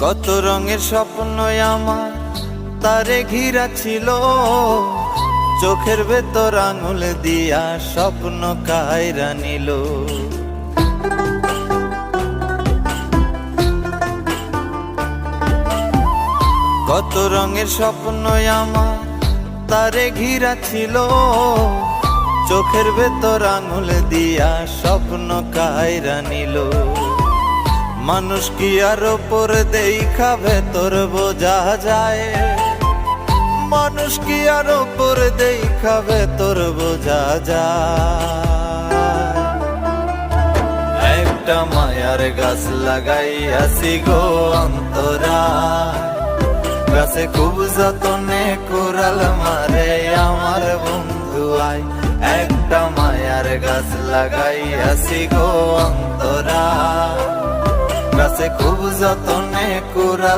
কত রঙের স্বপ্ন আমার তারে ঘিরা ছিল, চোখের ভেতর আঙুল দিয়া স্বপ্ন কায়রা নিল। কত রঙের স্বপ্ন আমার তারে ঘিরা ছিল, চোখের ভেতর আঙুল দিয়া স্বপ্ন কায়রা নিল। মানুষ কি আর ওপর দেখা ভেতর বোঝা যায়, মানুষ কি আর ওপর দেখা ভেতর বোঝা যায়। একটা মায়ার গাছ লাগাইয়াছি গো অন্তরায়, গাছে খুব যতনে কোরাল মারে আমার বন্ধু আয়। একটা মায়ার গাছ লাগাইয়াছি গো অন্তরায়, গাছে খুব যতনে কোরাল